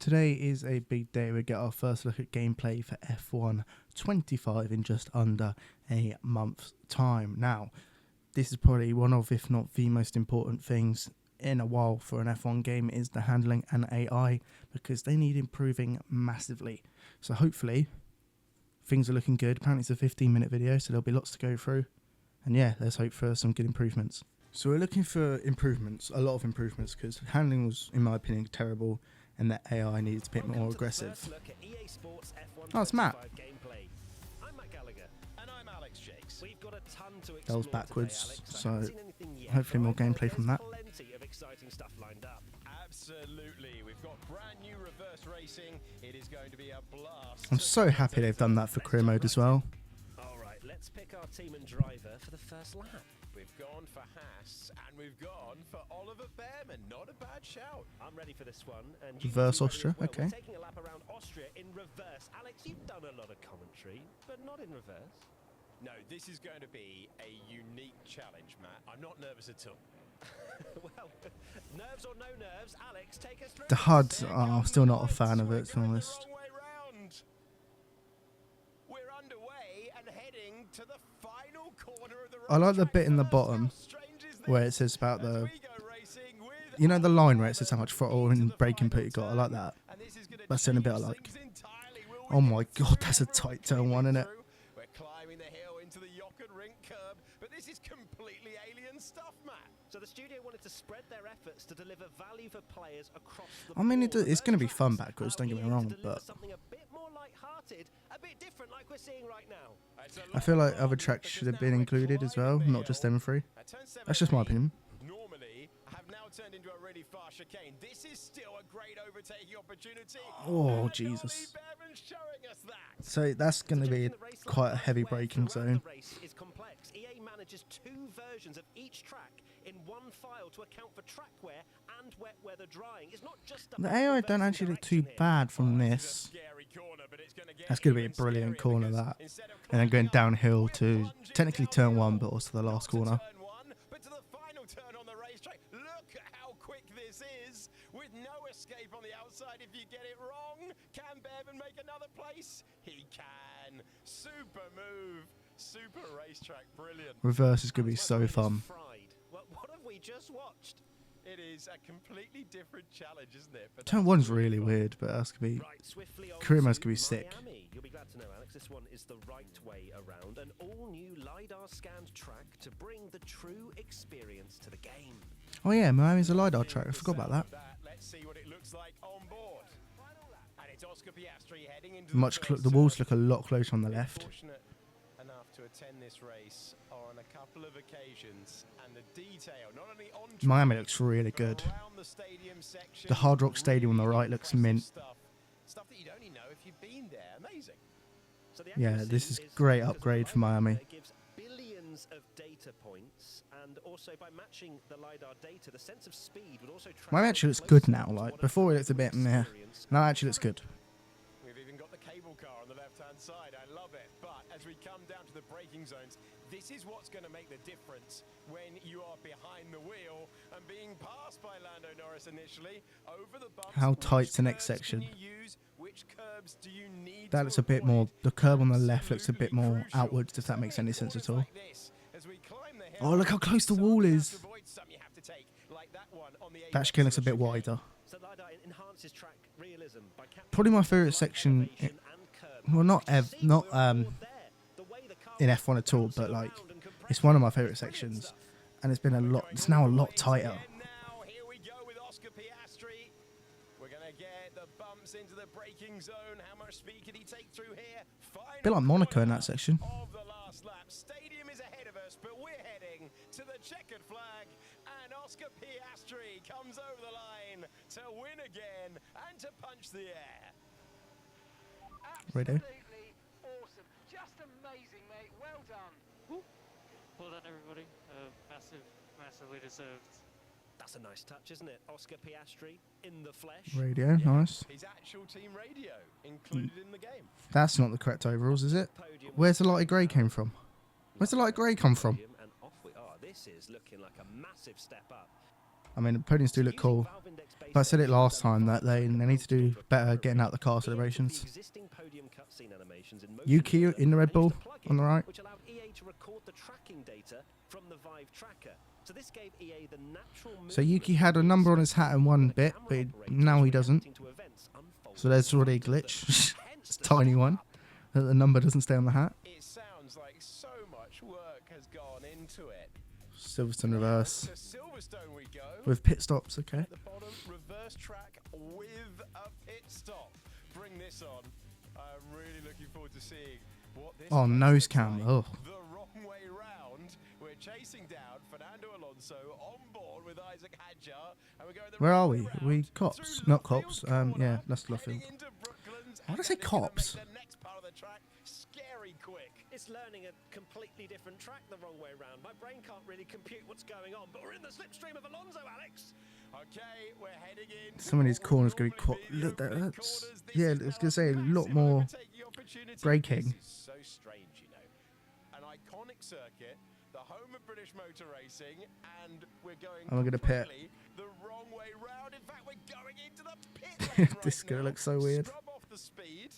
Today is a big day. We get our first look at gameplay for F1 25 in just under a month's time. Now, this is probably one of, if not the most important things in a while for an F1 game, is the handling and AI, because they need improving massively. So hopefully things are looking good. Apparently it's a 15-minute video, so there'll be lots to go through. And yeah, let's hope for some good improvements. So we're looking for improvements, a lot of improvements, because handling was, in my opinion, terrible, and the AI needs a bit more aggressive. Oh, it's Matt. That was backwards, so hopefully more gameplay from that. Absolutely, we've got brand new reverse racing. It is going to be a blast. I'm so happy they've done that for career mode as well. All right, let's pick our team and driver for the first lap. We've gone for Haas and we've gone for Oliver Behrman. Not a bad shout. I'm ready for this one. And Reverse Austria, well. okay. We're taking a lap around Austria in reverse. Alex, you've done a lot of commentary, but not in reverse. No, this is going to be a unique challenge, Matt. I'm not nervous at all. Well, nerves or no nerves, Alex, take us through. The HUD, I'm still not a fan of it, to be honest. We're underway and heading to the final corner of the I like the bit in the bottom where it says about the, you know, the line where it says how much throttle and brake input you got. I like that. That's the only bit I like. Oh my god, that's a tight turn one, isn't it? We're climbing the hill into the Yockert Rink curb, but this is completely alien stuff, Matt. So the studio wanted to spread their efforts to deliver value for players across the I mean, board. it's going to be fun backwards, don't get me wrong, but something a bit more light-hearted, a bit different like we're seeing right now. I feel like other tracks should have been included as well, not just them three. That's just my opinion. Normally, have now turned into a really fast chicane. This is still a great overtaking opportunity. Oh, Jesus. So that's going to be quite a heavy braking zone. The race is complex. EA manages two versions of each track in one file to account for track wear and wet weather drying. It's not just The AI don't actually look too bad from this. That's going to be a brilliant corner, that. And then going downhill to technically turn one, but also the last corner. But to the final turn on the racetrack. Look at how quick this is, with no escape on the outside if you get it wrong. Can Behrman make another place? He can. Super move, super racetrack, brilliant. Reverse is going to be so fun. What have we just watched? It is a completely different challenge, isn't it? But Turn one's really weird, but that's going to be... Career mode's going to be sick. You'll be glad to know, Alex, this one is the right way around. An all-new LiDAR scanned track to bring the true experience to the game. Oh yeah, Miami's a LiDAR track. I forgot about that. Let's see what it looks like on board. And it's Oscar Piastri heading into The walls look a lot closer on the left. Fortunate enough to attend this race on a couple of occasions, and the detail not only on Miami looks really good. the stadium section, The Hard Rock Stadium on the right looks mint. Stuff that you'd only know if you've been there. Amazing. So Yeah, this is great upgrade for Miami. It gives billions of data points, and also by matching the LiDAR data, the sense of speed would also Miami actually looks good now. Like before, it looked a bit meh. Now it actually looks good. We've even got the cable car on the left-hand side. I love it. But as we come down to the braking zones, this is what's going to make the difference when you are behind the wheel and being passed by Lando Norris initially over the bumps. How tight's the next section? Which curbs do you need? That looks a bit more. The curb on the left looks a bit more outwards, if that makes any sense at all. Oh, look how close the wall is. That chicane looks a bit wider. Probably my favourite section. Well, not in F1 at all, but like it's one of my favourite sections, and it's been a lot. It's now a lot tighter. Here we go with Oscar Piastri. We're gonna get the bumps into the braking zone. How much speed can he take through here? A bit like Monaco in that section. Of the last lap. Stadium is ahead of us, but we're heading to the checkered flag, and Oscar Piastri comes over the line to win again and to punch the air. Radio. Absolutely awesome. Just amazing, mate. Well done. Well done, everybody. Massively deserved. That's a nice touch, isn't it? Oscar Piastri in the flesh. Radio, nice. His actual team radio included in the game. That's not the correct overalls, is it? Where's the light grey came from? Where's the light grey come from? And off we are. This is looking like a massive step up. I mean, the podiums do look cool. But I said it last time that they need to do better getting out the car celebrations. Yuki in the Red Bull on the right. Which allowed EA to record the tracking data from the Vive tracker. So this gave EA the natural So Yuki had a number on his hat in one bit, but now he doesn't. So there's already a glitch. It's a tiny one. That the number doesn't stay on the hat. It sounds like so much work has gone into it. Silverstone reverse. To Silverstone we go. With pit stops, okay. At the bottom, reverse track with a pit stop. Bring this on. I'm really looking forward to seeing what this Oh, place nose looks cam. like. Oh. The wrong way round. We're chasing down Fernando Alonso on board with Isaac Hadjar. And we're going the Where wrong are way we? round We cops? through Not Love cops. Field corner, Yeah, that's Love heading Field. into Brooklands, Why did I and say that is gonna make cops? the next part of the track scary quick. It's learning a completely different track the wrong way round. My brain can't really compute what's going on, but we're in the slipstream of Alonso, Alex. Okay, we're heading in. Some of these corners going to be quite. Look, that's. Yeah, I was going to say a lot more braking. This is so strange, you know. An iconic circuit, the home of British motor racing, and we're going And we're gonna pit. completely the wrong way round. In fact, we're going into the pit lane This is right gonna now. look so weird. Scrub off the speed,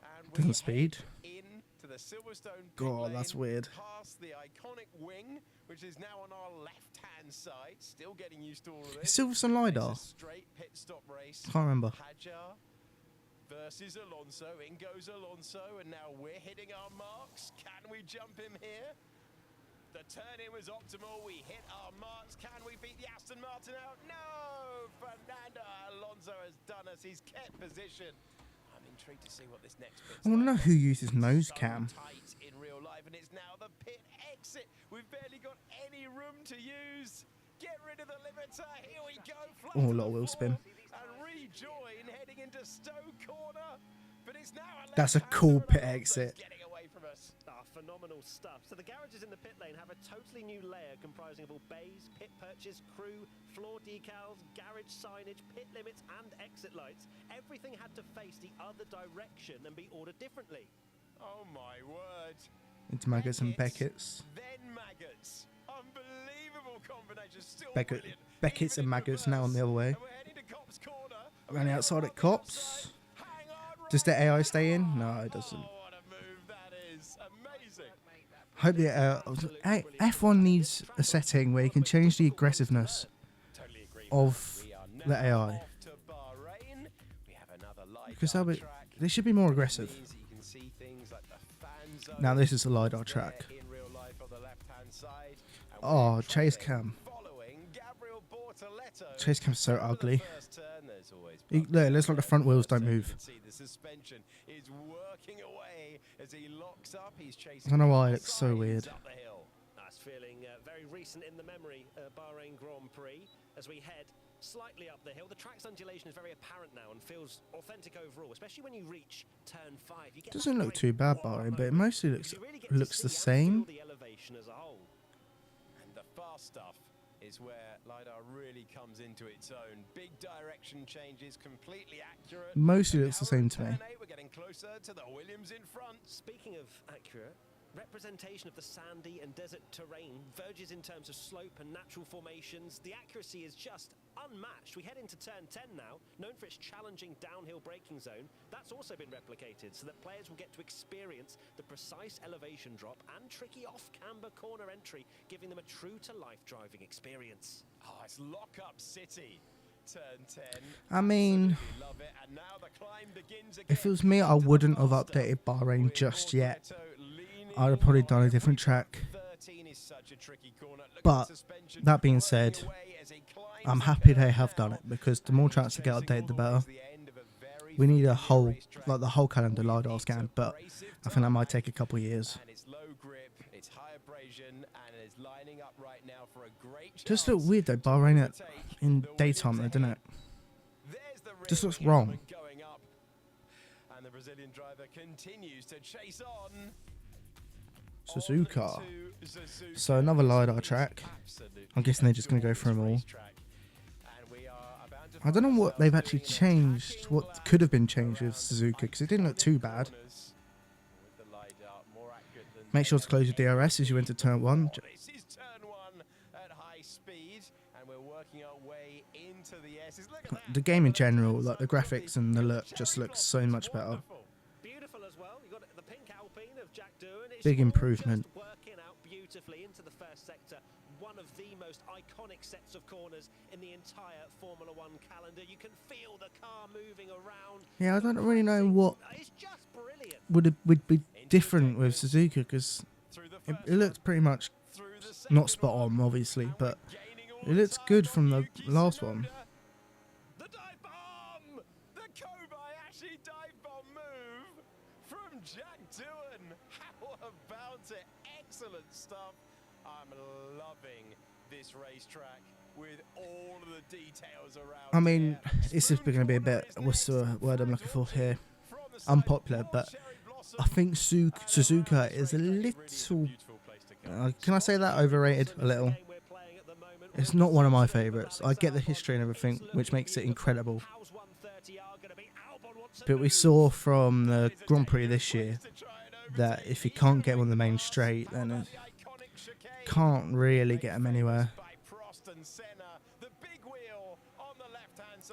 and we Doesn't speed. head into the Silverstone pit God, that's lane, weird. past the iconic wing, which is now on our left-hand side. Still getting used to all of Is this. Silverstone LiDAR? It's a straight pit stop race. Can't remember. Hadjar versus Alonso. In goes Alonso, and now we're hitting our marks. Can we jump him here? The turn-in was optimal. We hit our marks. Can we beat the Aston Martin out? No! Fernando Alonso has done us. He's kept position. I'm intrigued to see what this next bit's I want to know like. who uses nose So cam. tight in real life, and it's now the pit exit. We've barely got any room to use. Get rid of the limiter. Here we go. Flat Oh, a to lot of the wheel spin. floor, and rejoin heading into Stowe Corner. But it's now That's a left-hander cool and pit Alonso's exit. getting away from us. Phenomenal stuff. So the garages in the pit lane have a totally new layer comprising of all bays, pit purchase, crew, floor decals, garage signage, pit limits and exit lights. Everything had to face the other direction and be ordered differently. Oh my word. Into Maggots and Beckett's. Then maggots. Unbelievable combination. Still Beckett, brilliant. Beckett's Even and in Maggots now on the other way. And we're heading to Cops Corner. Around the outside at Cops. Hang on, Does the right. AI stay in? No, it doesn't. Oh, what a move that is. Amazing. Hope the F1 needs a setting where you can change the aggressiveness Totally agree. of We are the now AI. off to Bahrain. We have another LiDAR Because track. they should be more aggressive. Means that you can see things like the fan zone Now this is the LiDAR there track. in real life on the left-hand side. And Oh, we're chase traveling, cam. following Gabriel Bortoletto. Chase cam's so After the ugly. first turn, there's always Look, bumps it looks like the front wheels don't So you move. can see the suspension is working away as he locks up. He's chasing. I don't know why it both looks so sides weird. up the hill. That's feeling very recent in the memory, Bahrain Grand Prix. As we head slightly up the hill, the track's undulation is very apparent now and feels authentic overall, especially when you reach turn 5. You get Doesn't that look great too bad, wow Bahrain, but it moment, mostly because looks you really get to looks the see and same. feel the elevation as a whole. And the fast stuff is where LiDAR really comes into its own. Big direction changes, completely accurate. Mostly And looks the now we're same at to me. turn 8, we're getting closer to the Williams in front. Speaking of accurate, representation of the sandy and desert terrain verges in terms of slope and natural formations. The accuracy is just unmatched. We head into turn 10 now, known for its challenging downhill braking zone. That's also been replicated so that players will get to experience the precise elevation drop and tricky off-camber corner entry, giving them a true-to-life driving experience. Oh, it's Lockup City. Turn 10. I mean, Absolutely love it. And now the climb begins again. if it was me, I Into the wouldn't have faster. updated Bahrain just yet. Bortoletto leaning I'd have probably done a on different every track. 13 is such a tricky corner. Look at But the suspension that being working said, away as he climbs I'm the happy curve they have done now. it because the more And chance to get chasing updated, the all way better. to the end of a very We need a familiar whole, racetrack. like the whole calendar Really LiDAR needs scan, but abrasive I think that might tarmac, take a couple of years. and it's low grip, it's high abrasion, and it's lining up right now for a great Just look chance weird though, to Bahrain overtake in the daytime though, Williams doesn't ahead. it? There's the Just rear looks wing wrong. movement going up, and the Brazilian driver continues to chase on. Suzuka. On to Suzuka. So another LiDAR This track. is absolutely I'm guessing they're just going to go gorgeous through them all. racetrack. And we are about to I don't know find what they've ourselves actually doing an changed, attacking what lap could have been changed with around Suzuka, because it didn't look too bad. corners with the LiDAR more accurate than Make sure to they close your have DRS as you enter turn 1. This is turn 1 at high speed, and we're working our way into to the S's. Look at that. The game in general, like the graphics and the look, just looks so much better. Beautiful as well. You got the pink Alpine of Jack Doohan. It's Big all improvement. just working out beautifully into the first sector. One of the most iconic sets of corners in the entire Formula One calendar. You can feel the car moving around. Yeah, I don't really know what It's just brilliant. would be different with Suzuka, because it looks pretty much not spot on, obviously, but it looks good from the last one. The dive bomb! The Kobayashi dive bomb move from Jack Doohan. How about it? Excellent stuff. I'm loving this racetrack with all of the details around. I mean, this is going to be a bit, what's the word I'm looking for here? Unpopular, but I think Suzuka is a little, can I say that, overrated a little? It's not one of my favourites. I get the history and everything, which makes it incredible. But we saw from the Grand Prix this year that if you can't get him on the main straight, then it can't really get him anywhere.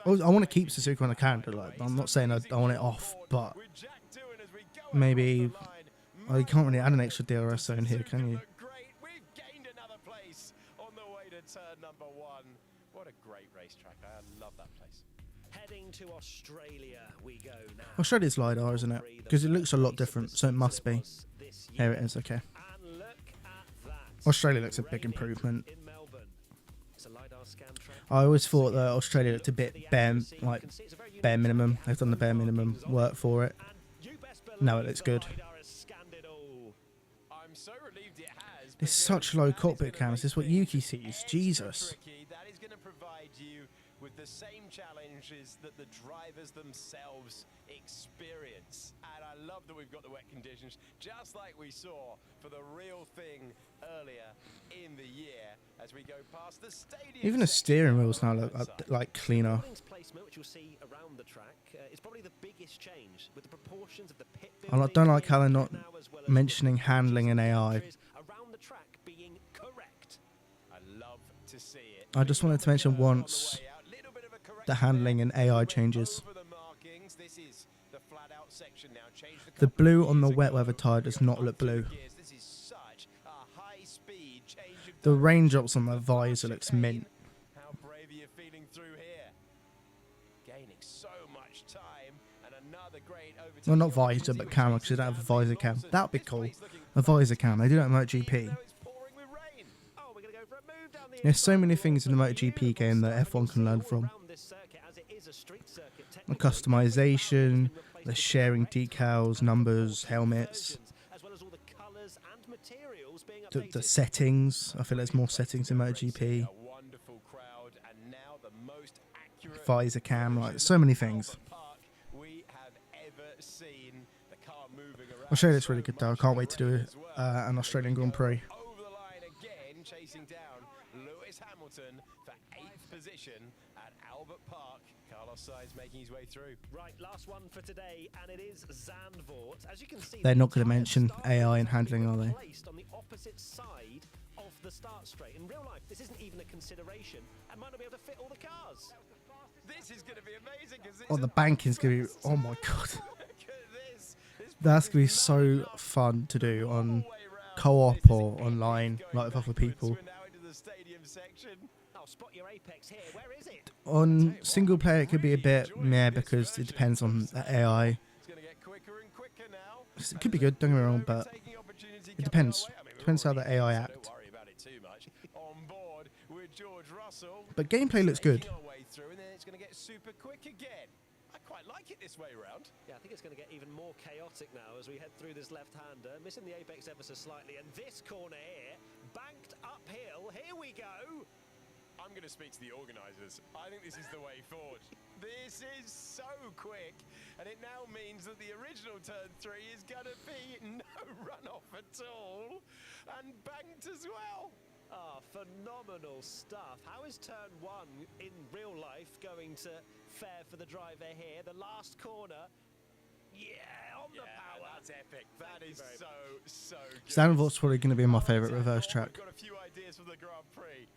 I want to keep Suzuka on the calendar. Like, I'm not saying I want it off, but maybe you can't really add an extra DRS zone here, can you? Turn number 1. What a great racetrack. I love that place. Heading to Australia we go now. Australia's LiDAR, isn't it? Because it looks a lot different, so it must be. Here it is, okay. And look at that. Australia looks a big improvement. In Melbourne. It's a LiDAR scan track. I always thought that Australia looked a bit bare minimum. They've done the bare minimum work for it. Now it looks good. I'm so relieved it has. It's such low cockpit cam. Is this what Yuki sees? Jesus. That is going to provide you with the same challenges that the drivers themselves experience. And I love that we've got the wet conditions, just like we saw for the real thing earlier in the year as we go past the stadium. Even the steering wheels now look like cleaner. Placement, which you'll see around the track, is probably the biggest change with the proportions of the pit. I don't like how they're not mentioning handling and AI. Around the track being correct. I love to see it. I just wanted to mention once the handling and AI changes. The blue on the wet weather tyre does not look blue. The raindrops on the visor looks mint. How brave are you feeling through here? Gaining so much time and another great overtake. Well, not visor, but camera, because they don't have a visor cam. That would be cool. A visor cam. They do that in MotoGP. There's so many things in the MotoGP game that F1 can learn from. The customization, the sharing decals, numbers, helmets, the settings. I feel there's more settings in MotoGP. Visor cam, like so many things. Australia looks really good though. I can't wait to do an Australian Grand Prix. Over the line again, chasing down Lewis Hamilton for 8th position at Albert Park. Carlos Sainz making his way through. Right, last one for today, and it is Zandvoort. As you can see, They're not going to mention AI and handling, are they? Placed on the opposite side of the start straight. In real life, this isn't even a consideration, and might not be able to fit all the cars. This is going to be amazing because Oh, the banking's going to be... Oh my god. That's going to be so fun to do on co-op or online, like with other people. On single player, it could be a bit meh because it depends on the AI. It could be good, don't get me wrong, but it depends. Depends how the AI act. But gameplay looks good. Quite like it this way round. Yeah, I think it's going to get even more chaotic now as we head through this left-hander, missing the apex ever so slightly, and this corner here, banked uphill, here we go. I'm going to speak to the organisers. I think this is the way forward. This is so quick, and it now means that the original turn 3 is going to be no runoff at all, and banked as well. Ah, phenomenal stuff. How is turn 1 in real life going to fare for the driver here? The last corner. Yeah, on the power. That's epic. That is so good. Zandvoort's probably going to be my favourite reverse track. We've got a few ideas for the Grand Prix.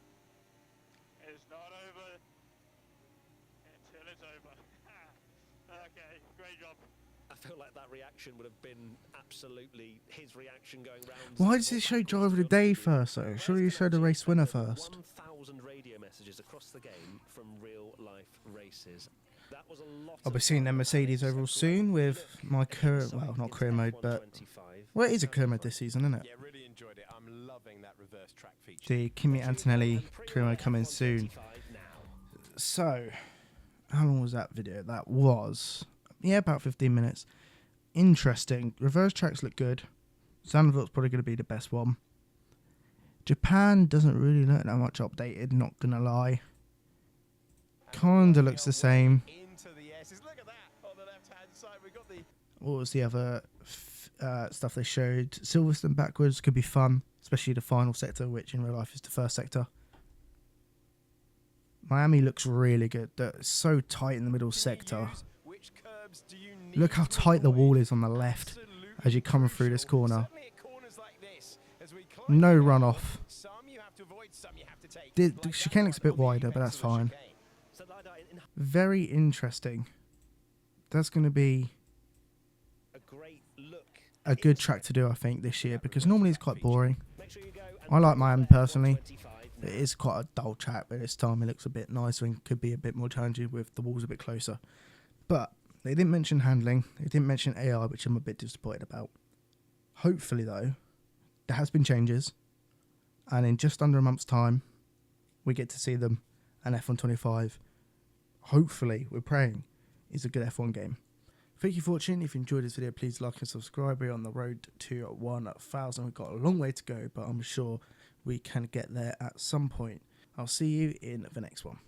It's not over. I feel like that reaction would have been absolutely his reaction going round. Why does it show driver of the day first though? Surely you show the race winner first. 1,000 radio messages across the game from real life races. That was a lot. I'll be seeing them Mercedes overall soon with my career, well, not career mode, but well, it is a career mode this season, isn't it? Yeah, really enjoyed it. I'm loving that reverse track feature. The Kimi Antonelli career mode coming soon. So, how long was that video? That was, yeah, about 15 minutes. Interesting. Reverse tracks look good. Zandvoort's probably going to be the best one. Japan doesn't really look that much updated, not going to lie. Kinda looks the same. Into the S's. Look at that on the left-hand side. We got the What was the other stuff they showed? Silverstone backwards could be fun, especially the final sector, which in real life is the first sector. Miami looks really good. It's so tight in the middle sector. which curbs do you need Look how to tight the avoid? wall is on the left as you come through this corner. Certainly at corners like this, as we climb No down, runoff. Some you have to avoid, some you have to take. The chicane looks a bit wider, but that's fine. So Lida in Very interesting. That's going to be a great look. a good track to do, I think, this year, because normally it's quite boring. Make sure you go and I like Miami personally. 25 It now. is quite a dull track, but this time it looks a bit nicer and could be a bit more challenging with the walls a bit closer. But they didn't mention handling. They didn't mention AI, which I'm a bit disappointed about. Hopefully, though, there has been changes. And in just under a month's time, we get to see them and F1 25. Hopefully, we're praying, is a good F1 game. Thank you for watching. If you enjoyed this video, please like and subscribe. We're on the road to 1,000. We've got a long way to go, but I'm sure we can get there at some point. I'll see you in the next one.